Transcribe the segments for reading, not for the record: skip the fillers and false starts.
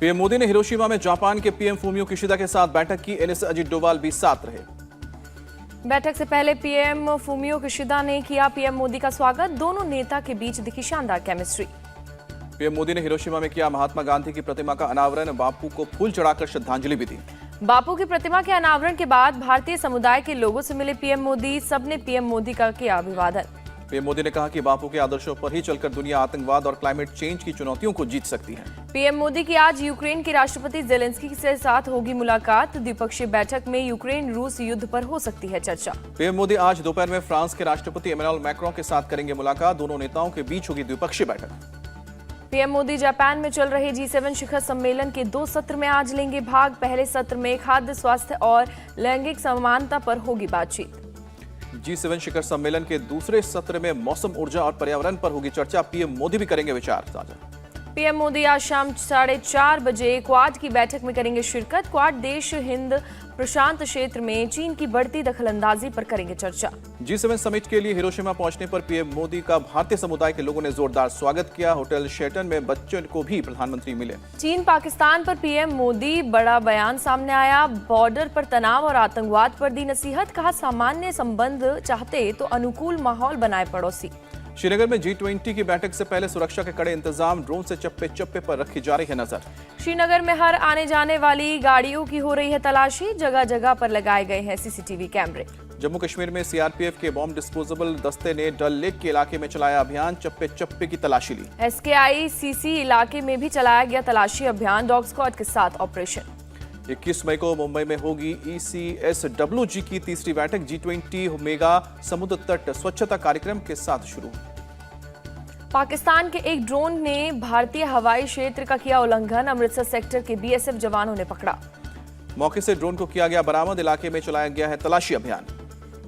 PM Modi ने Hiroshima में Japan के पीएम फूमियो किशिदा के साथ बैठक की। एनएस अजित डोभाल भी साथ रहे। बैठक से पहले पीएम फूमियो किशिदा ने किया पीएम मोदी का स्वागत। दोनों नेता के बीच दिखी शानदार केमिस्ट्री। पीएम मोदी ने हिरोशिमा में किया महात्मा गांधी की प्रतिमा का अनावरण। बापू को फूल चढ़ाकर श्रद्धांजलि भी दी। बापू की प्रतिमा के अनावरण के बाद भारतीय समुदाय के लोगों से मिले पीएम मोदी। सबने पीएम मोदी का किया अभिवादन। पीएम मोदी ने कहा कि बापू के आदर्शों पर ही चलकर दुनिया आतंकवाद और क्लाइमेट चेंज की चुनौतियों को जीत सकती है। पीएम मोदी की आज यूक्रेन के राष्ट्रपति जेलेंस्की के साथ होगी मुलाकात। द्विपक्षीय बैठक में यूक्रेन रूस युद्ध पर हो सकती है चर्चा। पीएम मोदी आज दोपहर में फ्रांस के राष्ट्रपति इमैनुअल मैक्रों के साथ करेंगे मुलाकात। दोनों नेताओं के बीच होगी द्विपक्षीय बैठक। पीएम मोदी जापान में चल रहे G7 शिखर सम्मेलन के 2 सत्र में आज लेंगे भाग। पहले सत्र में खाद्य, स्वास्थ्य और लैंगिक समानता पर होगी बातचीत। G7 शिखर सम्मेलन के दूसरे सत्र में मौसम, ऊर्जा और पर्यावरण पर होगी चर्चा। पीएम मोदी भी करेंगे विचार साझा। पीएम मोदी आज शाम 4:30 बजे क्वाड की बैठक में करेंगे शिरकत। क्वाड देश हिंद प्रशांत क्षेत्र में चीन की बढ़ती दखलंदाजी पर करेंगे चर्चा। G7 समिट के लिए हिरोशिमा पहुंचने पर पीएम मोदी का भारतीय समुदाय के लोगों ने जोरदार स्वागत किया। होटल शेल्टन में बच्चों को भी प्रधानमंत्री मिले। चीन पाकिस्तान पर पीएम मोदी बड़ा बयान सामने आया। बॉर्डर पर तनाव और आतंकवाद पर दी नसीहत। कहा सामान्य संबंध चाहते तो अनुकूल माहौल बनाए पड़ोसी। श्रीनगर में G20 की बैठक से पहले सुरक्षा के कड़े इंतजाम। ड्रोन से चप्पे चप्पे पर रखी जा रही है नजर। श्रीनगर में हर आने जाने वाली गाड़ियों की हो रही है तलाशी। जगह जगह पर लगाए गए हैं सीसीटीवी कैमरे। जम्मू कश्मीर में सीआरपीएफ के बॉम्ब डिस्पोजेबल दस्ते ने डल लेक के इलाके में चलाया अभियान। चप्पे चप्पे की तलाशी ली। SKI-CC इलाके में भी चलाया गया तलाशी अभियान। डॉग स्क्वाड के साथ ऑपरेशन। 21 मई को मुंबई में होगी ECSWG की तीसरी बैठक। G20 मेगा समुद्र तट स्वच्छता कार्यक्रम के साथ शुरू। पाकिस्तान के एक ड्रोन ने भारतीय हवाई क्षेत्र का किया उल्लंघन। अमृतसर सेक्टर के BSF जवानों ने पकड़ा। मौके से ड्रोन को किया गया बरामद। इलाके में चलाया गया है तलाशी अभियान।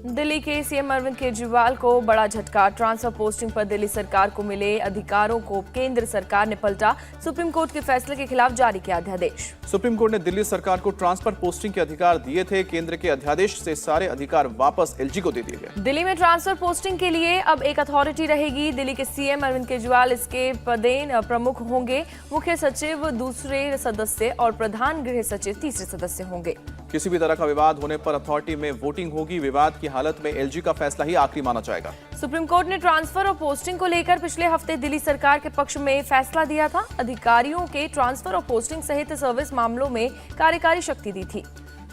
दिल्ली के सीएम अरविंद केजरीवाल को बड़ा झटका। ट्रांसफर पोस्टिंग पर दिल्ली सरकार को मिले अधिकारों को केंद्र सरकार ने पलटा। सुप्रीम कोर्ट के फैसले के खिलाफ जारी किया अध्यादेश। सुप्रीम कोर्ट ने दिल्ली सरकार को ट्रांसफर पोस्टिंग के अधिकार दिए थे। केंद्र के अध्यादेश से सारे अधिकार वापस LG को दे दिए गए। दिल्ली में ट्रांसफर पोस्टिंग के लिए अब एक अथॉरिटी रहेगी। दिल्ली के सीएम अरविंद केजरीवाल इसके पदेन प्रमुख होंगे। मुख्य सचिव दूसरे सदस्य और प्रधान गृह सचिव तीसरे सदस्य होंगे। किसी भी तरह का विवाद होने पर अथॉरिटी में वोटिंग होगी। विवाद की हालत में LG का फैसला ही आखिरी माना जाएगा। सुप्रीम कोर्ट ने ट्रांसफर और पोस्टिंग को लेकर पिछले हफ्ते दिल्ली सरकार के पक्ष में फैसला दिया था। अधिकारियों के ट्रांसफर और पोस्टिंग सहित सर्विस मामलों में कार्यकारी शक्ति दी थी।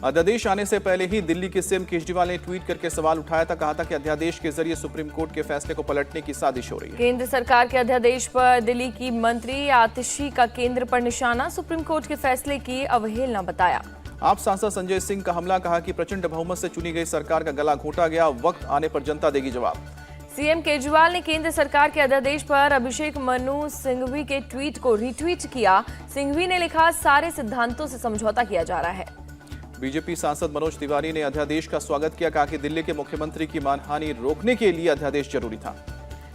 अध्यादेश आने से पहले ही दिल्ली के सीएम केजरीवाल ने ट्वीट करके सवाल उठाया था। कहा था कि अध्यादेश के जरिए सुप्रीम कोर्ट के फैसले को पलटने की साजिश हो रही है। केंद्र सरकार के अध्यादेश पर दिल्ली की मंत्री आतिशी का केंद्र पर निशाना। सुप्रीम कोर्ट के फैसले की अवहेलना बताया। आप सांसद संजय सिंह का हमला। कहा कि प्रचंड बहुमत से चुनी गई सरकार का गला घोंटा गया। वक्त आने पर जनता देगी जवाब। सीएम केजरीवाल ने केंद्र सरकार के अध्यादेश पर अभिषेक मनु सिंघवी के ट्वीट को रीट्वीट किया। सिंघवी ने लिखा, सारे सिद्धांतों से समझौता किया जा रहा है। बीजेपी सांसद मनोज तिवारी ने अध्यादेश का स्वागत किया। कहा कि दिल्ली के मुख्यमंत्री की मानहानि रोकने के लिए अध्यादेश जरूरी था।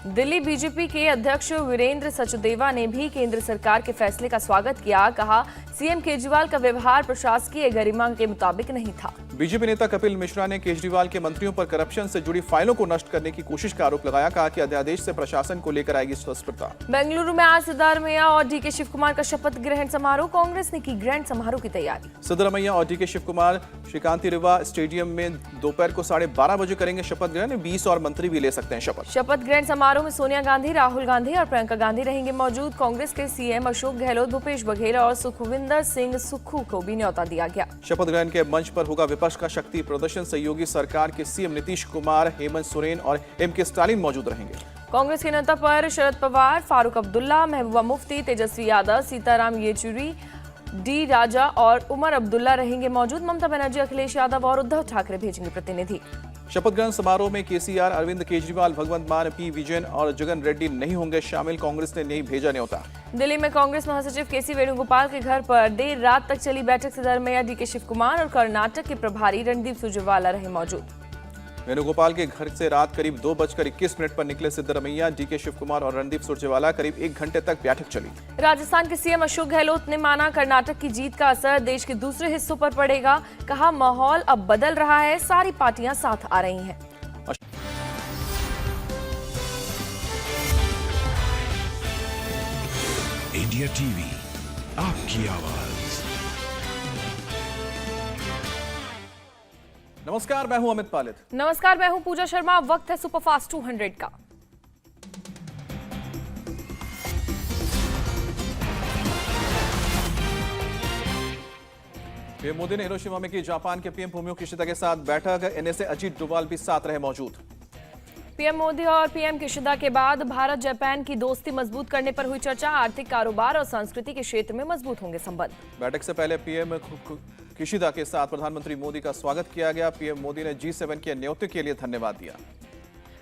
दिल्ली बीजेपी के अध्यक्ष वीरेंद्र सचदेवा ने भी केंद्र सरकार के फैसले का स्वागत किया। कहा, सीएम केजरीवाल का व्यवहार प्रशासकीय गरिमा के मुताबिक नहीं था। बीजेपी नेता कपिल मिश्रा ने केजरीवाल के मंत्रियों पर करप्शन से जुड़ी फाइलों को नष्ट करने की कोशिश का आरोप लगाया। कहा कि अध्यादेश से प्रशासन को लेकर आएगी स्पष्टता। बेंगलुरु में आज सिद्धारमैया और DK शिव कुमार का शपथ ग्रहण समारोह। कांग्रेस ने की ग्रैंड समारोह की तैयारी। सिद्धारमैया और DK शिव कुमार श्रीकांति रिवा स्टेडियम में दोपहर को 12:30 बजे करेंगे शपथ ग्रहण। 20 और मंत्री भी ले सकते हैं शपथ। शपथ ग्रहण समारोह में सोनिया गांधी, राहुल गांधी और प्रियंका गांधी रहेंगे मौजूद। कांग्रेस के सीएम अशोक गहलोत, भूपेश बघेल और सुखविंदर सिंह सुक्खू को भी न्यौता दिया गया। शपथ ग्रहण के मंच पर होगा विपक्ष का शक्ति प्रदर्शन। सहयोगी सरकार के सीएम नीतीश कुमार, हेमंत सोरेन और MK स्टालिन मौजूद रहेंगे। कांग्रेस के नेता पर शरद पवार, फारूक अब्दुल्ला, महबूबा मुफ्ती, तेजस्वी यादव, सीताराम येचुरी, D राजा और उमर अब्दुल्ला रहेंगे मौजूद। ममता बनर्जी, अखिलेश यादव और उद्धव ठाकरे भेजेंगे प्रतिनिधि। शपथ ग्रहण समारोह में KCR, अरविंद केजरीवाल, भगवंत मान, P विजयन और जगन रेड्डी नहीं होंगे शामिल। कांग्रेस ने नहीं भेजा न्योता। दिल्ली में कांग्रेस महासचिव KC वेणुगोपाल के घर पर देर रात तक चली बैठक। सिद्धारमैया, DK शिव कुमार और कर्नाटक के प्रभारी रणदीप सुरजेवाला रहे मौजूद। वेणुगोपाल के घर से रात करीब 2:21 पर निकले सिद्धारमैया। DK शिव कुमार और रणदीप सुरजेवाला। करीब 1 घंटे तक बैठक चली। राजस्थान के सीएम अशोक गहलोत ने माना, कर्नाटक की जीत का असर देश के दूसरे हिस्सों पर पड़ेगा। कहा, माहौल अब बदल रहा है, सारी पार्टियां साथ आ रही हैं। इंडिया TV आपकी आवाज। नमस्कार, मैं हूं अमित पालित। नमस्कार, मैं हूं पूजा शर्मा। वक्त है सुपरफास्ट 200 का। पीएम मोदी ने हिरोशिमा में की जापान के पीएम फूमियो किशिदा के साथ बैठक। एनएसए अजीत डोभाल भी साथ रहे मौजूद। पीएम मोदी और पीएम किशिदा के बाद भारत जापान की दोस्ती मजबूत करने पर हुई चर्चा। आर्थिक, कारोबार और संस्कृति के क्षेत्र में मजबूत होंगे संबंध। बैठक से पहले पीएम किशिदा के साथ प्रधानमंत्री मोदी का स्वागत किया गया। पीएम मोदी ने G7 के न्योते के लिए धन्यवाद दिया।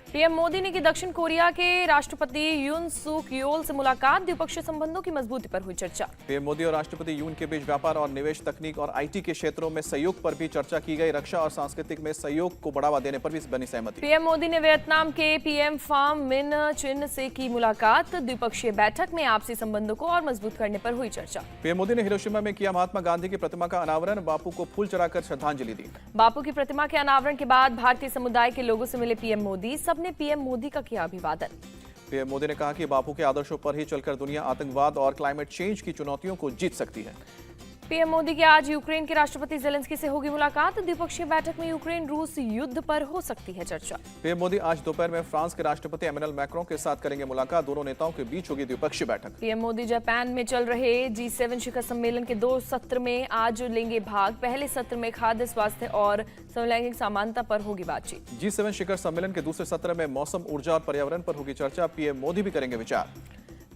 पीएम मोदी ने की दक्षिण कोरिया के राष्ट्रपति यून सुक योल से मुलाकात। द्विपक्षीय संबंधों की मजबूती पर हुई चर्चा। पीएम मोदी और राष्ट्रपति यून के बीच व्यापार और निवेश, तकनीक और आईटी के क्षेत्रों में सहयोग पर भी चर्चा की गई। रक्षा और सांस्कृतिक में सहयोग को बढ़ावा देने पर भी बनी सहमति। पीएम मोदी ने वियतनाम के पीएम फार्म मिन चिन से की मुलाकात। द्विपक्षीय बैठक में आपसी संबंधों को और मजबूत करने पर हुई चर्चा। पीएम मोदी ने हिरोशिमा में किया महात्मा गांधी की प्रतिमा का अनावरण। बापू को फूल चढ़ाकर श्रद्धांजलि दी। बापू की प्रतिमा के अनावरण के बाद भारतीय समुदाय के लोगों से मिले पीएम मोदी। सबने पीएम मोदी का किया अभिवादन। पीएम मोदी ने कहा कि बापू के आदर्शों पर ही चलकर दुनिया आतंकवाद और क्लाइमेट चेंज की चुनौतियों को जीत सकती है। पीएम मोदी की आज यूक्रेन के राष्ट्रपति जेलेंस्की से होगी मुलाकात। द्विपक्षीय बैठक में यूक्रेन रूस युद्ध पर हो सकती है चर्चा। पीएम मोदी आज दोपहर में फ्रांस के राष्ट्रपति एमेनुएल मैक्रों के साथ करेंगे मुलाकात। दोनों नेताओं के बीच होगी द्विपक्षीय बैठक। पीएम मोदी जापान में चल रहे G7 शिखर सम्मेलन के 2 सत्र में आज लेंगे भाग। पहले सत्र में खाद्य, स्वास्थ्य और समलैंगिक समानता पर होगी बातचीत। G7 शिखर सम्मेलन के दूसरे सत्र में मौसम, ऊर्जा और पर्यावरण पर होगी चर्चा। पीएम मोदी भी करेंगे विचार।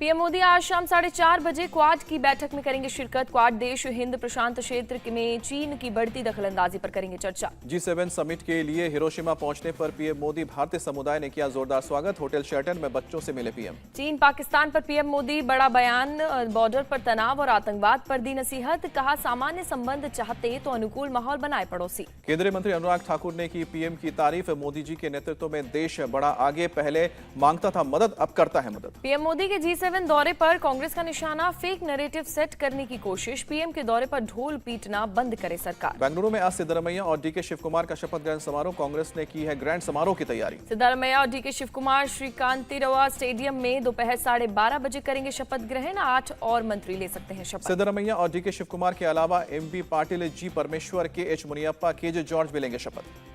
पीएम मोदी आज शाम 4:30 बजे क्वाड की बैठक में करेंगे शिरकत। क्वाड देश हिंद प्रशांत क्षेत्र में चीन की बढ़ती दखलंदाजी पर करेंगे चर्चा। G7 समिट के लिए हिरोशिमा पहुंचने पर पीएम मोदी, भारतीय समुदाय ने किया जोरदार स्वागत। होटल शेल्टन में बच्चों से मिले पीएम। चीन पाकिस्तान पर पीएम मोदी बड़ा बयान। बॉर्डर पर तनाव और आतंकवाद पर दी नसीहत। कहा सामान्य संबंध चाहते तो अनुकूल माहौल बनाए पड़ोसी। केंद्रीय मंत्री अनुराग ठाकुर ने की पीएम की तारीफ। मोदी जी के नेतृत्व में देश बड़ा आगे। पहले मांगता था मदद, अब करता है मदद। पीएम मोदी के G7 दौरे पर कांग्रेस का निशाना। फेक नैरेटिव सेट करने की कोशिश। पीएम के दौरे पर ढोल पीटना बंद करे सरकार। बेंगलुरु में आज सिद्धरमैया और डीके शिव कुमार का शपथ ग्रहण समारोह। कांग्रेस ने की है ग्रैंड समारोह की तैयारी। सिद्धरमैया और डीके शिव कुमार श्रीकांतिरवा स्टेडियम में दोपहर 12:30 बजे करेंगे शपथ ग्रहण। 8 और मंत्री ले सकते हैं शपथ। सिद्धरमैया और डीके शिव कुमार के अलावा एमबी पाटिल, जी परमेश्वर, के.एच. मुनियप्पा, के.जे. जॉर्ज भी लेंगे शपथ।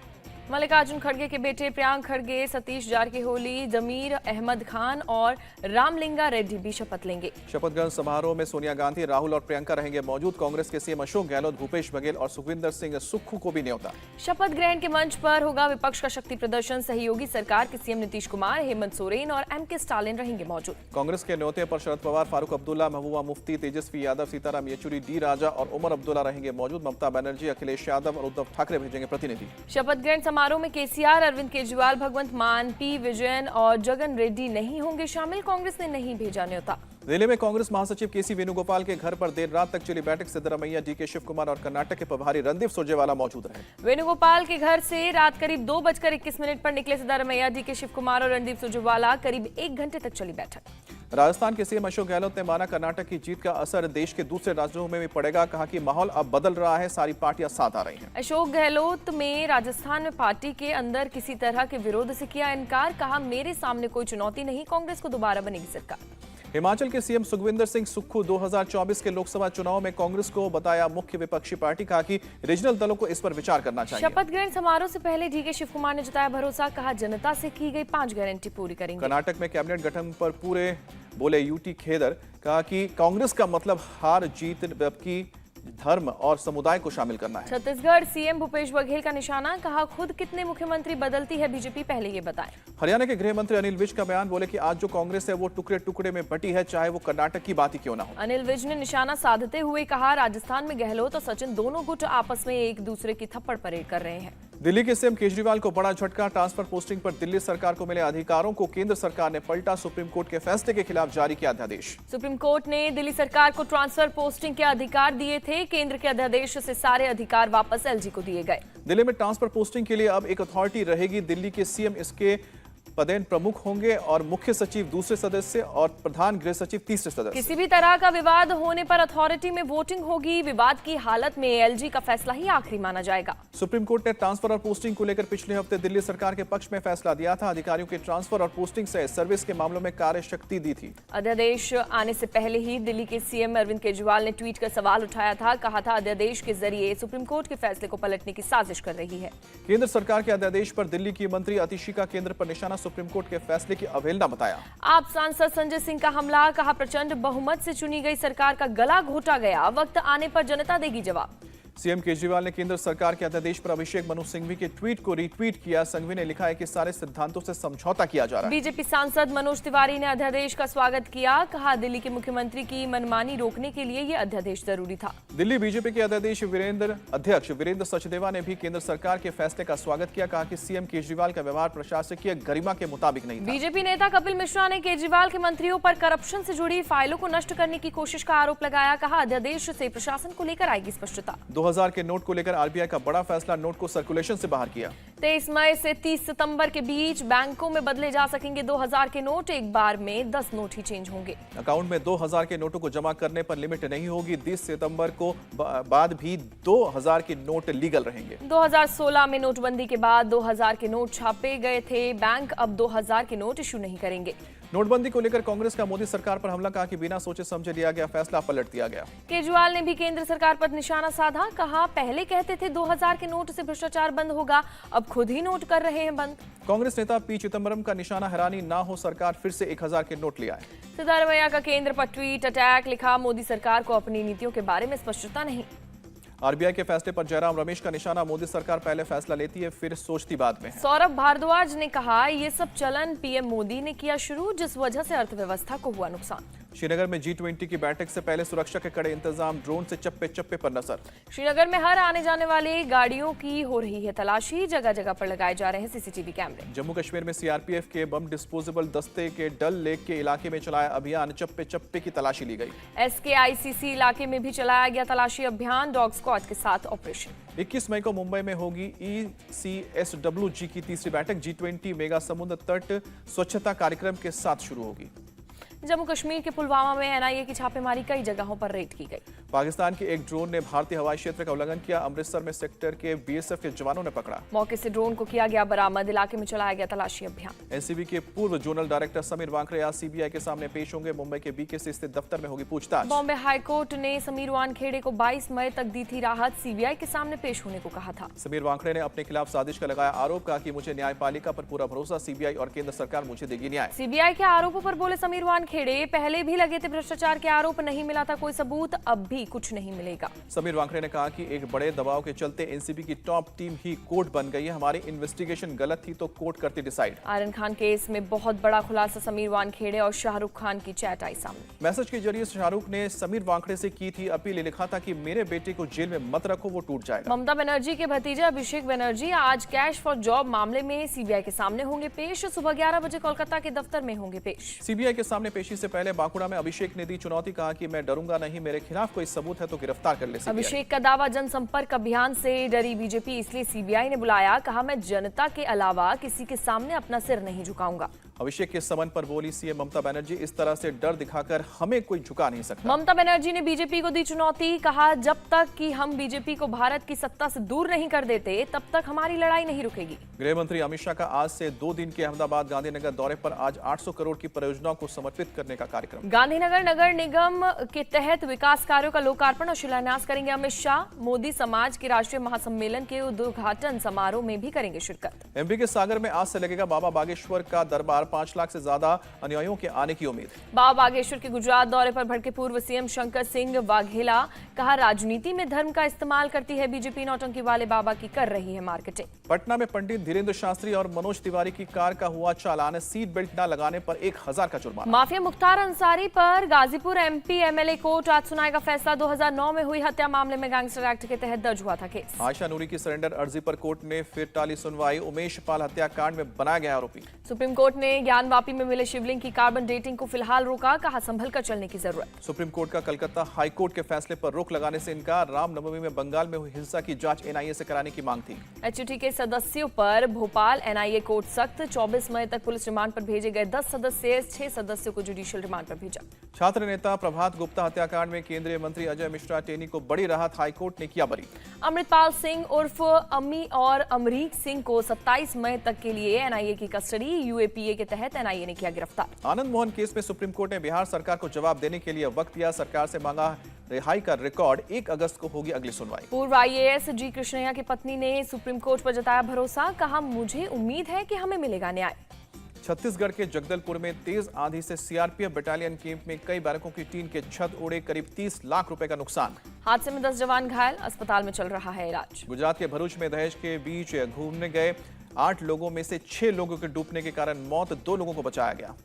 मल्लिकार्जुन खड़गे के बेटे प्रियांक खड़गे, सतीश जारकिहोली, जमीर अहमद खान और रामलिंगा रेड्डी भी शपथ लेंगे। शपथ ग्रहण समारोह में सोनिया गांधी, राहुल और प्रियंका रहेंगे मौजूद। कांग्रेस के सीएम अशोक गहलोत, भूपेश बघेल और सुखविंदर सिंह सुक्खू को भी न्योता। शपथ ग्रहण के मंच पर होगा विपक्ष का शक्ति प्रदर्शन। सहयोगी सरकार के सीएम नीतीश कुमार, हेमंत सोरेन और एम.के. स्टालिन रहेंगे मौजूद। कांग्रेस के न्योते पर शरद पवार, फारूक अब्दुल्ला, महबूबा मुफ्ती, तेजस्वी यादव, सीताराम येचुरी, डी राजा और उमर अब्दुल्ला रहेंगे मौजूद। ममता बनर्जी, अखिलेश यादव और उद्धव ठाकरे भेजेंगे प्रतिनिधि। शपथ ग्रहण समारोह में केसीआर, अरविंद केजरीवाल, भगवंत मान, पी विजयन और जगन रेड्डी नहीं होंगे शामिल। कांग्रेस ने नहीं भेजा न्योता। दिल्ली में कांग्रेस महासचिव केसी वेणुगोपाल के घर पर देर रात तक चली बैठक। सिद्धरमैया, डीके शिव कुमार और कर्नाटक के प्रभारी रणदीप सुरजेवाला मौजूद रहे। वेणुगोपाल के घर से रात करीब 2:21 पर निकले सिद्धरमैया, डीके शिव कुमार और रणदीप सुरजेवाला। करीब 1 घंटे तक चली बैठक। राजस्थान के सीएम अशोक गहलोत ने माना कर्नाटक की जीत का असर देश के दूसरे राज्यों में भी पड़ेगा। कहा कि माहौल अब बदल रहा है, सारी पार्टियां साथ आ रही हैं। अशोक गहलोत में राजस्थान में पार्टी के अंदर किसी तरह के विरोध से किया इनकार। कहा मेरे सामने कोई चुनौती नहीं, कांग्रेस को दोबारा बनेगी सरकार। हिमाचल के सीएम सुखविंदर सिंह सुक्खू 2024 के लोकसभा चुनाव में कांग्रेस को बताया मुख्य विपक्षी पार्टी। कहा कि रीजनल दलों को इस पर विचार करना चाहिए। शपथ ग्रहण समारोह से पहले डीके शिव कुमार ने जताया भरोसा। कहा जनता से की गई 5 गारंटी पूरी करेंगे। कर्नाटक में कैबिनेट गठन पर पूरे बोले यूटी खेदर। कहा कि कांग्रेस का मतलब हार जीत की धर्म और समुदाय को शामिल करना है। छत्तीसगढ़ सीएम भूपेश बघेल का निशाना। कहा खुद कितने मुख्यमंत्री बदलती है बीजेपी, पहले ये बताएं। हरियाणा के गृह मंत्री अनिल विज का बयान। बोले कि आज जो कांग्रेस है वो टुकड़े टुकड़े में बटी है, चाहे वो कर्नाटक की बात ही क्यों ना हो। अनिल विज ने निशाना साधते हुए कहा राजस्थान में गहलोत और सचिन दोनों गुट आपस में एक दूसरे की थप्पड़ परेड कर रहे हैं। दिल्ली के सीएम केजरीवाल को बड़ा झटका। ट्रांसफर पोस्टिंग पर दिल्ली सरकार को मिले अधिकारों को केंद्र सरकार ने पलटा। सुप्रीम कोर्ट के फैसले के खिलाफ जारी किया अध्यादेश। सुप्रीम कोर्ट ने दिल्ली सरकार को ट्रांसफर पोस्टिंग के अधिकार दिए थे। केंद्र के अध्यादेश से सारे अधिकार वापस एलजी को दिए गए। दिल्ली में ट्रांसफर पोस्टिंग के लिए अब एक अथॉरिटी रहेगी। दिल्ली के सीएम इसके पदेन प्रमुख होंगे और मुख्य सचिव दूसरे सदस्य और प्रधान गृह सचिव तीसरे सदस्य। किसी भी तरह का विवाद होने पर अथॉरिटी में वोटिंग होगी। विवाद की हालत में एएलजी का फैसला ही आखिरी माना जाएगा। सुप्रीम कोर्ट ने ट्रांसफर और पोस्टिंग को लेकर पिछले हफ्ते दिल्ली सरकार के पक्ष में फैसला दिया था। अधिकारियों के ट्रांसफर और पोस्टिंग से सर्विस के मामलों में कार्य शक्ति दी थी। अध्यादेश आने से पहले ही दिल्ली के सीएम अरविंद केजरीवाल ने ट्वीट कर सवाल उठाया था। कहा था अध्यादेश के जरिए सुप्रीम कोर्ट के फैसले को पलटने की साजिश कर रही है। केंद्र सरकार के अध्यादेश पर दिल्ली की मंत्री अतिशी का केंद्र पर निशाना, सुप्रीम कोर्ट के फैसले की अवहेलना बताया। आप सांसद संजय सिंह का हमला, कहा प्रचंड बहुमत से चुनी गई सरकार का गला घोटा गया, वक्त आने पर जनता देगी जवाब। सीएम केजरीवाल ने केंद्र सरकार के अध्यादेश पर अभिषेक मनु सिंघवी के ट्वीट को रीट्वीट किया। सिंघवी ने लिखा है कि सारे सिद्धांतों से समझौता किया जा रहा है। बीजेपी सांसद मनोज तिवारी ने अध्यादेश का स्वागत किया। कहा दिल्ली के मुख्यमंत्री की मनमानी रोकने के लिए यह अध्यादेश जरूरी था। दिल्ली बीजेपी के अध्यक्ष वीरेंद्र सचदेवा ने भी केंद्र सरकार के फैसले का स्वागत किया। कहा कि सीएम केजरीवाल का व्यवहार प्रशासकीय गरिमा के मुताबिक नहीं था। बीजेपी नेता कपिल मिश्रा ने केजरीवाल के मंत्रियों पर करप्शन से जुड़ी फाइलों को नष्ट करने की कोशिश का आरोप लगाया। कहा अध्यादेश से प्रशासन को लेकर आएगी स्पष्टता। 2000 के नोट को लेकर आरबीआई का बड़ा फैसला, नोट को सर्कुलेशन से बाहर किया। 23 मई से 30 सितंबर के बीच बैंकों में बदले जा सकेंगे 2000 के नोट। एक बार में 10 नोट ही चेंज होंगे। अकाउंट में 2000 के नोटों को जमा करने पर लिमिट नहीं होगी। 30 सितंबर को बाद भी 2000 के नोट लीगल रहेंगे। 2016 में नोटबंदी के बाद 2000 के नोट छापे गए थे। बैंक अब 2000 के नोट इशू नहीं करेंगे। नोटबंदी को लेकर कांग्रेस का मोदी सरकार पर हमला, कहा कि बिना सोचे समझे लिया गया फैसला, पलट दिया गया। केजरीवाल ने भी केंद्र सरकार पर निशाना साधा। कहा पहले कहते थे 2000 के नोट से भ्रष्टाचार बंद होगा, अब खुद ही नोट कर रहे हैं बंद। कांग्रेस नेता पी चिदम्बरम का निशाना, हैरानी ना हो सरकार फिर से 1000 के नोट ले आए। सिद्धारमैया का केंद्र पर ट्वीट अटैक, लिखा मोदी सरकार को अपनी नीतियों के बारे में स्पष्टता नहीं। आरबीआई के फैसले पर जयराम रमेश का निशाना, मोदी सरकार पहले फैसला लेती है फिर सोचती बाद में है। सौरभ भारद्वाज ने कहा ये सब चलन पीएम मोदी ने किया शुरू, जिस वजह से अर्थव्यवस्था को हुआ नुकसान। श्रीनगर में G20 की बैठक से पहले सुरक्षा के कड़े इंतजाम, ड्रोन से चप्पे चप्पे पर नजर। श्रीनगर में हर आने जाने वाली गाड़ियों की हो रही है तलाशी, जगह जगह पर लगाए जा रहे हैं सीसीटीवी कैमरे। जम्मू कश्मीर में सीआरपीएफ के बम डिस्पोजेबल दस्ते के डल लेक के इलाके में चलाया अभियान, चप्पे चप्पे की तलाशी ली गई। SKICC इलाके में भी चलाया गया तलाशी अभियान, डॉग स्क्वाड के साथ ऑपरेशन। 21 मई को मुंबई में होगी ECSWG की तीसरी बैठक। G20 मेगा समुद्र तट स्वच्छता कार्यक्रम के साथ शुरू होगी। जम्मू कश्मीर के पुलवामा में एनआईए की छापेमारी, कई जगहों पर रेड की गई। पाकिस्तान के एक ड्रोन ने भारतीय हवाई क्षेत्र का उल्लंघन किया, अमृतसर में सेक्टर के बीएसएफ के जवानों ने पकड़ा। मौके से ड्रोन को किया गया बरामद, इलाके में चलाया गया तलाशी अभियान। एनसीबी के पूर्व जोनल डायरेक्टर समीर वांकड़े आज सीबीआई के सामने पेश होंगे। मुंबई के बीकेसी स्थित दफ्तर में होगी पूछताछ। बॉम्बे हाईकोर्ट ने समीर वानखेड़े को 22 मई तक दी थी राहत, सीबीआई के सामने पेश होने को कहा था। समीर वांकड़े ने अपने खिलाफ साजिश का लगाया आरोप, कहा कि मुझे न्यायपालिका पर पूरा भरोसा, सीबीआई और केंद्र सरकार मुझे देगी न्याय। सीबीआई के आरोपों पर बोले समीर वानखेड़े, पहले भी लगे थे भ्रष्टाचार के आरोप, नहीं मिला था कोई सबूत, अब भी कुछ नहीं मिलेगा। समीर वांकड़े ने कहा कि एक बड़े दबाव के चलते एनसीबी की टॉप टीम ही कोर्ट बन गई है। हमारी इन्वेस्टिगेशन गलत थी तो कोर्ट करती डिसाइड। आर्यन खान केस में बहुत बड़ा खुलासा, समीर वानखेड़े और शाहरुख खान की चैट आई सामने। मैसेज के जरिए शाहरुख ने समीर वांकड़े से की थी अपील, लिखा था कि मेरे बेटे को जेल में मत रखो, वो टूट जाएगा। ममता बनर्जी के भतीजे अभिषेक बनर्जी आज कैश फॉर जॉब मामले में सीबीआई के सामने होंगे पेश। सुबह 11 बजे कोलकाता के दफ्तर में होंगे पेश। सीबीआई के सामने पेशी से पहले बांकुड़ा में अभिषेक ने दी चुनौती, कहा कि मैं डरूंगा नहीं, मेरे खिलाफ कोई सबूत है तो गिरफ्तार कर ले सीबीआई। अभिषेक का दावा, जनसंपर्क अभियान से डरी बीजेपी इसलिए सीबीआई ने बुलाया, कहा मैं जनता के अलावा किसी के सामने अपना सिर नहीं झुकाऊंगा। अभिषेक के समन पर बोली सीएम ममता बनर्जी, इस तरह से डर दिखाकर हमें कोई झुका नहीं सकता। ममता बनर्जी ने बीजेपी को दी चुनौती, कहा जब तक कि हम बीजेपी को भारत की सत्ता से दूर नहीं कर देते तब तक हमारी लड़ाई नहीं रुकेगी। गृह मंत्री अमित शाह का आज से 2 दिन के अहमदाबाद गांधीनगर दौरे पर, आज 800 करोड़ की परियोजनाओं को समर्पित करने का कार्यक्रम। गांधीनगर नगर निगम के तहत विकास कार्यों का लोकार्पण और शिलान्यास करेंगे अमित शाह। मोदी समाज के राष्ट्रीय महासम्मेलन के उद्घाटन समारोह में भी करेंगे शिरकत। एमपी के सागर में आज से लगेगा बाबा बागेश्वर का दरबार, 5 लाख से ज्यादा अनुयायियों के आने की उम्मीद। बाबा बागेश्वर के गुजरात दौरे पर भड़के पूर्व सीएम शंकर सिंह वाघेला, कहा राजनीति में धर्म का इस्तेमाल करती है बीजेपी, नौटंकी वाले बाबा की कर रही है मार्केटिंग। पटना में पंडित धीरेन्द्र शास्त्री और मनोज तिवारी की कार का हुआ चालान, सीट बेल्ट न लगाने पर 1000 का जुर्माना। माफिया मुख्तार अंसारी पर गाजीपुर एमपी एमएलए कोर्ट आज सुनाएगा फैसला। 2009 में हुई हत्या मामले में गैंगस्टर एक्ट के तहत दर्ज हुआ था केस। आयशा नूरी की सरेंडर अर्जी पर कोर्ट ने फिर टाली सुनवाई, उमेश पाल हत्याकांड में बनाया गया आरोपी। सुप्रीम कोर्ट ने ने ज्ञानवापी में मिले शिवलिंग की कार्बन डेटिंग को फिलहाल रोका, कहा संभल कर चलने की जरूरत। सुप्रीम कोर्ट का कलकत्ता हाई कोर्ट के फैसले पर रोक लगाने से इनकार। रामनवमी में बंगाल में हुई हिंसा की जांच एनआईए से कराने की मांग थी। एचयूटी के सदस्यों पर भोपाल एनआईए कोर्ट सख्त। 24 मई तक पुलिस रिमांड पर भेजे गए 10 सदस्य, 6 सदस्यों को जुडिशियल रिमांड पर भेजा। छात्र नेता प्रभात गुप्ता हत्याकांड में केंद्रीय मंत्री अजय मिश्रा टेनी को बड़ी राहत, हाईकोर्ट ने किया बरी। अमृतपाल सिंह उर्फ अम्मी और अमरीक सिंह को 27 मई तक के लिए एनआईए की कस्टडी। यूएपीए के तहत एनआईए ने किया गिरफ्तार। आनंद मोहन केस में सुप्रीम कोर्ट ने बिहार सरकार को जवाब देने के लिए वक्त दिया। सरकार से मांगा रिहाई का रिकॉर्ड। 1 अगस्त को होगी अगली सुनवाई। पूर्व आईएएस जी कृष्णैया की पत्नी ने सुप्रीम कोर्ट पर जताया भरोसा, कहा मुझे उम्मीद है कि हमें मिलेगा न्याय। छत्तीसगढ़ के जगदलपुर में तेज आंधी से सीआरपीएफ बटालियन कैंप में कई बैरकों की टीन के छत उड़े, करीब 30 लाख रुपए का नुकसान। हादसे में 10 जवान घायल, अस्पताल में चल रहा है इलाज। गुजरात के भरूच में दहेज के बीच घूमने गए 8 लोगों में से 6 लोगों के डूबने के कारण मौत, 2 लोगों को बचाया गया।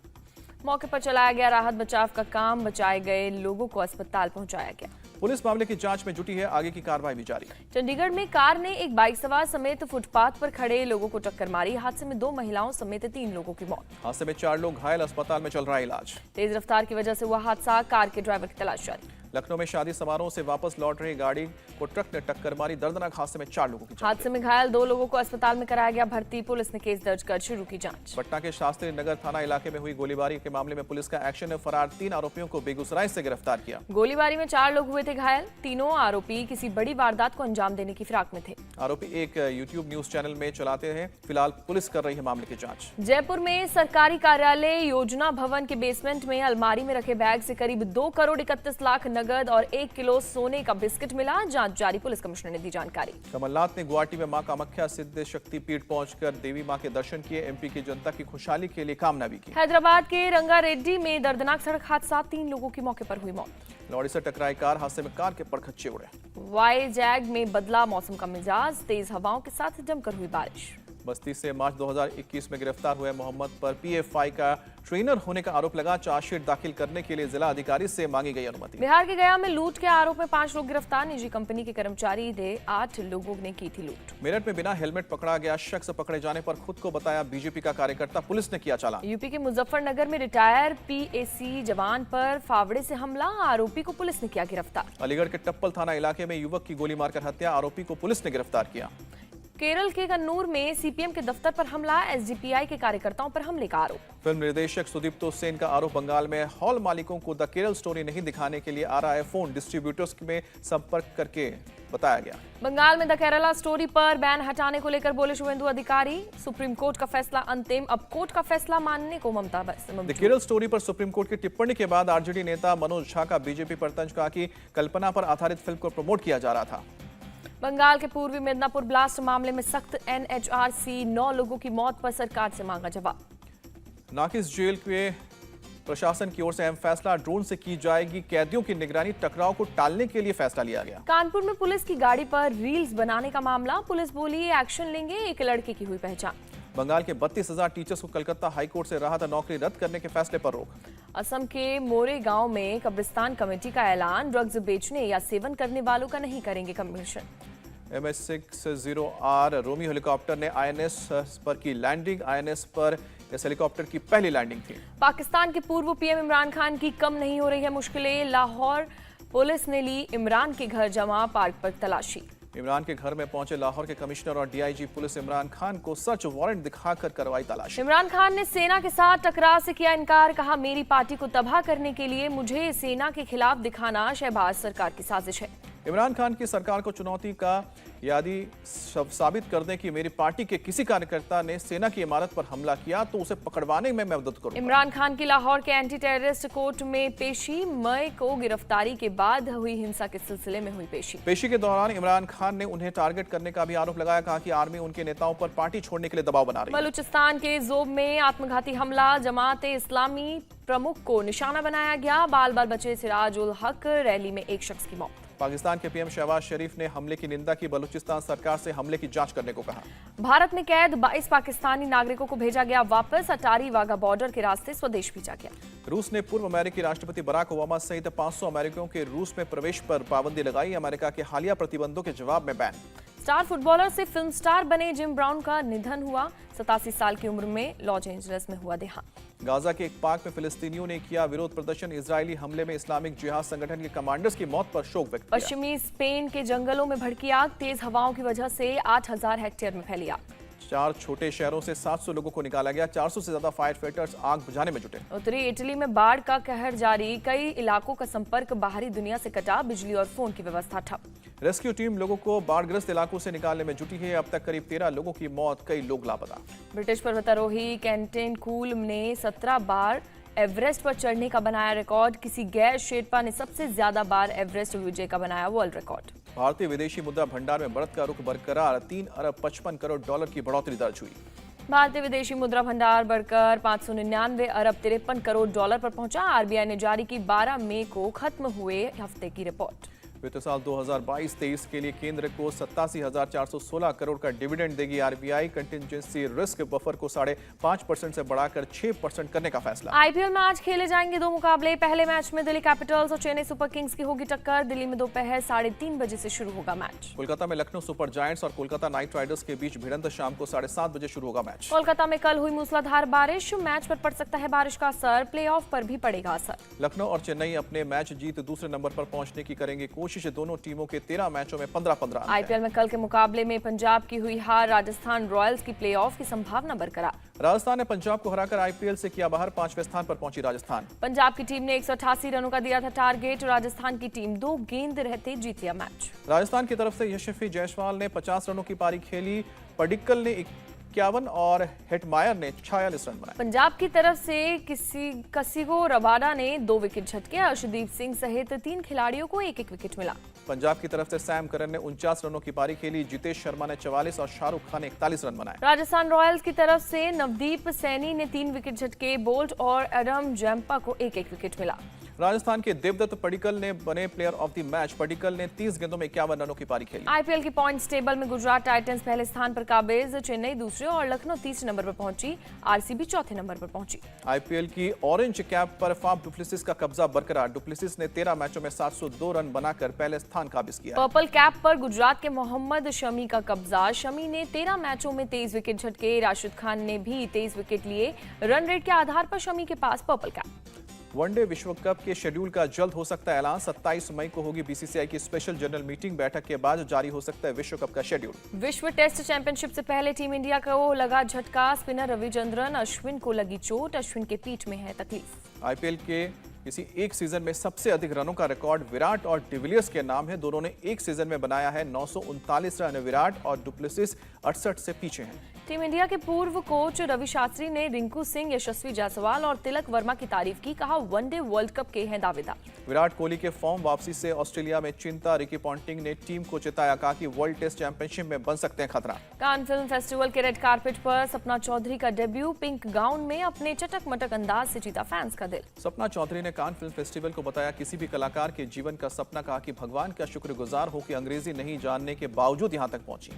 मौके पर चलाया गया राहत बचाव का काम, बचाए गए लोगों को अस्पताल पहुंचाया गया। पुलिस मामले की जांच में जुटी है, आगे की कार्रवाई भी जारी। चंडीगढ़ में कार ने एक बाइक सवार समेत फुटपाथ पर खड़े लोगों को टक्कर मारी। हादसे में 2 महिलाओं समेत 3 लोगों की मौत। हादसे में 4 लोग घायल, अस्पताल में चल रहा है इलाज। तेज रफ्तार की वजह से हुआ हादसा, कार के ड्राइवर की तलाश जारी। लखनऊ में शादी समारोह से वापस लौट रही गाड़ी को ट्रक ने टक्कर मारी। दर्दनाक हादसे में 4 लोगों की जान हादसे में घायल 2 लोगों को अस्पताल में कराया गया भर्ती। पुलिस ने केस दर्ज कर शुरू की जांच। पटना के शास्त्री नगर थाना इलाके में हुई गोलीबारी के मामले में पुलिस का एक्शन है। फरार 3 आरोपियों को बेगूसराय से गिरफ्तार किया। गोलीबारी में 4 लोग हुए थे घायल। तीनों आरोपी किसी बड़ी वारदात को अंजाम देने की फिराक में थे। आरोपी एक यूट्यूब न्यूज चैनल में चलाते हैं। फिलहाल पुलिस कर रही है मामले की जांच। जयपुर में सरकारी कार्यालय योजना भवन के बेसमेंट में अलमारी में रखे बैग से करीब 2 करोड़ 31 लाख नगद और 1 किलो सोने का बिस्किट मिला। जांच जारी, पुलिस कमिश्नर ने दी जानकारी। कमलनाथ ने गुवाहाटी में मां कामाख्या सिद्ध शक्ति पीठ पहुंचकर देवी मां के दर्शन किए। एमपी की जनता की खुशहाली के लिए कामना भी की। हैदराबाद के रंगारेड्डी में दर्दनाक सड़क हादसा, 3 लोगों की मौके पर हुई मौत। लॉरी से टकराई कार, हादसे में कार के परखच्चे उड़े। वाईजैग में बदला मौसम का मिजाज, तेज हवाओं के साथ जमकर हुई बारिश। बस्ती से मार्च 2021 में गिरफ्तार हुए मोहम्मद पर पीएफआई का ट्रेनर होने का आरोप लगा। चार्जशीट दाखिल करने के लिए जिला अधिकारी से मांगी गई अनुमति। बिहार के गया में लूट के आरोप में 5 लोग गिरफ्तार। निजी कंपनी के कर्मचारी थे, 8 लोगों ने की थी लूट। मेरठ में बिना हेलमेट पकड़ा गया शख्स पकड़े जाने पर खुद को बताया बीजेपी का कार्यकर्ता, पुलिस ने किया चालान। यूपी के मुजफ्फरनगर में रिटायर पीएसी जवान पर फावड़े से हमला, आरोपी को पुलिस ने किया गिरफ्तार। अलीगढ़ के टप्पल थाना इलाके में युवक की गोली मारकर हत्या, आरोपी को पुलिस ने गिरफ्तार किया। केरल के कन्नूर में सीपीएम के दफ्तर पर हमला, एसडीपीआई के कार्यकर्ताओं पर हमले का आरोप। फिल्म निर्देशक सुदीप्तो सेन का आरोप, बंगाल में हॉल मालिकों को द केरल स्टोरी नहीं दिखाने के लिए आ रहा है फोन। डिस्ट्रीब्यूटर्स में संपर्क करके बताया गया। बंगाल में द केरला स्टोरी पर बैन हटाने को लेकर बोले शुभेंदु अधिकारी। सुप्रीम कोर्ट का फैसला अंतिम, अब कोर्ट का फैसला मानने को ममता द केरल स्टोरी पर सुप्रीम कोर्ट की टिप्पणी के बाद आरजेडी नेता मनोज झा का बीजेपी पर तंज, कहा कि कल्पना पर आधारित फिल्म को प्रमोट किया जा रहा था। बंगाल के पूर्वी मिदनापुर ब्लास्ट मामले में सख्त एनएचआरसी, 9 लोगों की मौत पर सरकार से मांगा जवाब। नाकिस जेल के प्रशासन की ओर से अहम फैसला, ड्रोन से की जाएगी कैदियों की निगरानी। टकराव को टालने के लिए फैसला लिया गया। कानपुर में पुलिस की गाड़ी पर रील्स बनाने का मामला, पुलिस बोली एक्शन लेंगे, एक लड़के की हुई पहचान। बंगाल के 32,000 टीचर्स को कलकत्ता हाईकोर्ट से राहत, नौकरी रद्द करने के फैसले पर रोक। असम के मोरे गांव में कब्रिस्तान कमेटी का ऐलान, ड्रग्स बेचने या सेवन करने वालों का नहीं करेंगे कमीशन। MS-60R रोमी हेलीकॉप्टर ने आईएनएस पर की लैंडिंग। आईएनएस पर इस हेलीकॉप्टर की पहली लैंडिंग थी। पाकिस्तान के पूर्व पीएम इमरान खान की कम नहीं हो रही है मुश्किलें। लाहौर पुलिस ने ली इमरान के घर जमा पार्क पर तलाशी। इमरान के घर में पहुंचे लाहौर के कमिश्नर और डीआईजी पुलिस, इमरान खान को सर्च वारंट दिखाकर करवाई तलाशी। इमरान खान ने सेना के साथ टकराव से किया इनकार, कहा मेरी पार्टी को तबाह करने के लिए मुझे सेना के खिलाफ दिखाना शहबाज सरकार की साजिश है। इमरान खान की सरकार को चुनौती का यादी साबित कर दें कि मेरी पार्टी के किसी कार्यकर्ता ने सेना की इमारत पर हमला किया तो उसे पकड़वाने में मैं मदद करूंगा। इमरान खान की लाहौर के एंटी टेररिस्ट कोर्ट में पेशी, मई को गिरफ्तारी के बाद हुई हिंसा के सिलसिले में हुई पेशी। पेशी के दौरान इमरान खान ने उन्हें टारगेट करने का भी आरोप लगाया, कहा कि आर्मी उनके नेताओं पर पार्टी छोड़ने के लिए दबाव बना रही है। बलूचिस्तान के जोब में आत्मघाती हमला, जमाते इस्लामी प्रमुख को निशाना बनाया गया, बाल बाल बचे सिराज उल हक, रैली में एक शख्स की मौत। पाकिस्तान के पीएम शहबाज शरीफ ने हमले की निंदा की, बलूचिस्तान सरकार से हमले की जांच करने को कहा। भारत में कैद 22 पाकिस्तानी नागरिकों को भेजा गया वापस, अटारी वाघा बॉर्डर के रास्ते स्वदेश भेजा गया। रूस ने पूर्व अमेरिकी राष्ट्रपति बराक ओबामा सहित 500 अमेरिकियों के रूस में प्रवेश पर पाबंदी लगाई, अमेरिका के हालिया प्रतिबंधों के जवाब में बैन। स्टार फुटबॉलर से फिल्म स्टार बने जिम ब्राउन का निधन हुआ। 87 साल की उम्र में लॉस एंजलिस में हुआ देहांत। गाजा के एक पार्क में फिलिस्तीनियों ने किया विरोध प्रदर्शन। इजरायली हमले में इस्लामिक जिहाद संगठन के कमांडर्स की मौत पर शोक व्यक्त किया। पश्चिमी स्पेन के जंगलों में भड़की आग, तेज हवाओं की वजह से 8000 हेक्टेयर में फैली आग। 4 छोटे शहरों से 700 लोगों को निकाला गया। 400 से ज्यादा फायर फाइटर्स आग बुझाने में जुटे। उत्तरी इटली में बाढ़ का कहर जारी, कई इलाकों का संपर्क बाहरी दुनिया से कटा, बिजली और फोन की व्यवस्था ठप। रेस्क्यू टीम लोगों को बाढ़ग्रस्त इलाकों से निकालने में जुटी है। अब तक करीब 13 लोगों की मौत, कई लोग लापता। ब्रिटिश पर्वतारोही कैंटेन कूल ने 17 बार एवरेस्ट पर चढ़ने का बनाया रिकॉर्ड। किसी गैर शेरपा ने सबसे ज्यादा बार एवरेस्ट विजय का बनाया वर्ल्ड रिकॉर्ड। भारतीय विदेशी मुद्रा भंडार में बढ़त का रुख बरकरार। 3 अरब 55 करोड़ डॉलर की बढ़ोतरी दर्ज हुई। भारतीय विदेशी मुद्रा भंडार बढ़कर 599 अरब 53 करोड़ डॉलर पर पहुंचा। आरबीआई ने जारी की 12 मई को खत्म हुए हफ्ते की रिपोर्ट। वित्त साल 2022-23 के लिए केंद्र को 87,416 करोड़ का डिविडेंड देगी आरबीआई। कंटिजेंसी रिस्क बफर को 5.5% से बढ़ाकर 6% करने का फैसला। आईपीएल में आज खेले जाएंगे 2 मुकाबले। पहले मैच में दिल्ली कैपिटल्स और चेन्नई सुपर किंग्स की होगी टक्कर। दिल्ली में दोपहर 3:30 बजे से शुरू होगा मैच। कोलकाता में लखनऊ सुपर जायंट्स और कोलकाता नाइट राइडर्स के बीच भिड़ंत शाम को 7:30 बजे शुरू होगा मैच। कोलकाता में कल हुई मूसलाधार बारिश, मैच पर पड़ सकता है बारिश का असर। प्लेऑफ पर भी पड़ेगा असर। लखनऊ और चेन्नई अपने मैच जीत दूसरे नंबर पर पहुंचने की करेंगे कोशिश। दोनों टीमों के 13 मैचों में 15-15 अंक। आईपीएल में कल के मुकाबले में पंजाब की हुई हार, राजस्थान रॉयल्स की प्लेऑफ की संभावना बरकरार। राजस्थान ने पंजाब को हराकर आईपीएल से किया बाहर। 5वें स्थान पर पहुंची राजस्थान। पंजाब की टीम ने 188 रनों का दिया था टारगेट। राजस्थान की टीम 2 गेंद रहते जीत लिया मैच। राजस्थान की तरफ से यशस्वी जायसवाल ने 50 रनों की पारी खेली। पडिक्कल ने 51 और हेटमायर ने 46 रन बनाए। पंजाब की तरफ से कसिगो रबाडा ने 2 विकेट झटके। अर्शदीप सिंह सहित 3 खिलाड़ियों को 1-1 विकेट मिला। पंजाब की तरफ से सैम करन ने 49 रनों की पारी खेली। जितेश शर्मा ने 44 और शाहरुख खान ने 41 रन बनाए। राजस्थान रॉयल्स की तरफ से नवदीप सैनी ने 3 विकेट झटके। बोल्ट और एडम जैम्पा को 1-1 विकेट मिला। राजस्थान के देवदत्त पडिक्कल ने बने player of the match. Padikkal ने 30 गेंदों में 51 रनों की पारी खेली। आईपीएल की पॉइंट्स टेबल में गुजरात टाइटंस पहले स्थान पर काबिज, चेन्नई दूसरे और लखनऊ तीसरे नंबर पर पहुंची। आरसीबी चौथे नंबर पर पहुंची। आईपीएल की ऑरेंज कैप पर फाफ डुप्लेसिस का कब्जा बरकरार। डुप्लेसिस ने 13 मैचों में 702 रन बनाकर पहले स्थान काबिज किया। पर्पल कैप पर गुजरात के मोहम्मद शमी का कब्जा। शमी ने 13 मैचों में 23 विकेट झटके। राशिद खान ने भी 23 विकेट लिए। रन रेट के आधार पर शमी के पास पर्पल कैप। वनडे विश्व कप के शेड्यूल का जल्द हो सकता है ऐलान। 27 मई को होगी बीसीसीआई की स्पेशल जनरल मीटिंग। बैठक के बाद जारी हो सकता है विश्व कप का शेड्यूल। विश्व टेस्ट चैंपियनशिप से पहले टीम इंडिया को लगा झटका। स्पिनर रविचंद्रन अश्विन को लगी चोट। अश्विन के पीठ में है तकलीफ। आईपीएल के किसी एक सीजन में सबसे अधिक रनों का रिकॉर्ड विराट और डिविलियर्स के नाम है। दोनों ने एक सीजन में बनाया है 939 रन। विराट और डुप्लेसिस 68 से पीछे हैं। टीम इंडिया के पूर्व कोच रवि शास्त्री ने रिंकू सिंह, यशस्वी जायसवाल और तिलक वर्मा की तारीफ की। कहा वनडे वर्ल्ड कप के हैं दावेदार। विराट कोहली के फॉर्म वापसी से ऑस्ट्रेलिया में चिंता। रिकी पॉन्टिंग ने टीम को चेताया। कहा कि वर्ल्ड टेस्ट चैंपियनशिप में बन सकते हैं खतरा। कान फिल्म फेस्टिवल के रेड कारपेट पर सपना चौधरी का डेब्यू। पिंक गाउन में अपने चटक मटक अंदाज से जीता फैंस का दिल। सपना चौधरी ने कान फिल्म फेस्टिवल को बताया किसी भी कलाकार के जीवन का सपना। कहा कि भगवान का शुक्रगुजार हो कि अंग्रेजी नहीं जानने के बावजूद यहां तक पहुंची।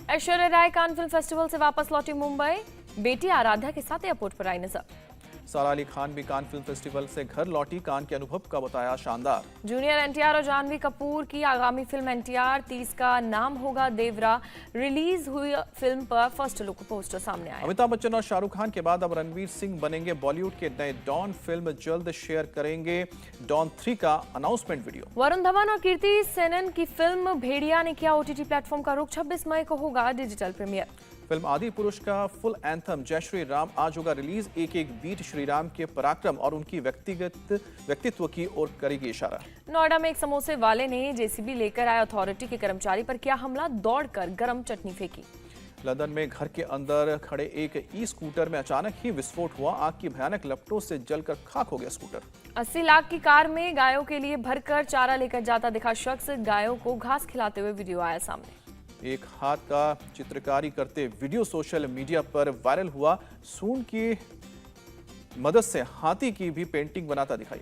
Aishwarya Rai Cannes film festival से वापस लौटी मुंबई। बेटी आराध्या के साथ एयरपोर्ट पर आई नजर। सारा अली खान भी कान फिल्म फेस्टिवल से घर लौटी। कान के अनुभव का बताया शानदार। जूनियर एनटीआर और जानवी कपूर की आगामी फिल्म एनटीआर 30 का नाम होगा देवरा। रिलीज हुई फिल्म पर फर्स्ट लुक पोस्टर सामने आया। अमिताभ बच्चन और शाहरुख खान के बाद अब रणवीर सिंह बनेंगे बॉलीवुड के नए डॉन। फिल्म जल्द शेयर करेंगे डॉन 3 का अनाउंसमेंट वीडियो। वरुण धवन और कीर्ति सेनन की फिल्म भेड़िया ने किया ओटीटी प्लेटफॉर्म का रुख। 26 मई को होगा डिजिटल प्रीमियर। फिल्म आदि पुरुष का फुल एंथम जय श्री राम आज होगा रिलीज। एक एक बीट श्री राम के पराक्रम और उनकी व्यक्तित्व की ओर करेगी इशारा। नोएडा में एक समोसे वाले ने जेसीबी लेकर आए अथॉरिटी के कर्मचारी पर किया हमला। दौड़कर गरम चटनी फेंकी। लंदन में घर के अंदर खड़े एक ई स्कूटर में अचानक ही विस्फोट हुआ। आग की भयानक लपटों से जलकर खाक हो गया स्कूटर। 80 लाख की कार में गायों के लिए भरकर चारा लेकर जाता दिखा शख्स। गायों को घास खिलाते हुए वीडियो आया सामने। एक हाथ का चित्रकारी करते वीडियो सोशल मीडिया पर वायरल हुआ। सूंड की मदद से हाथी की भी पेंटिंग बनाता दिखाई।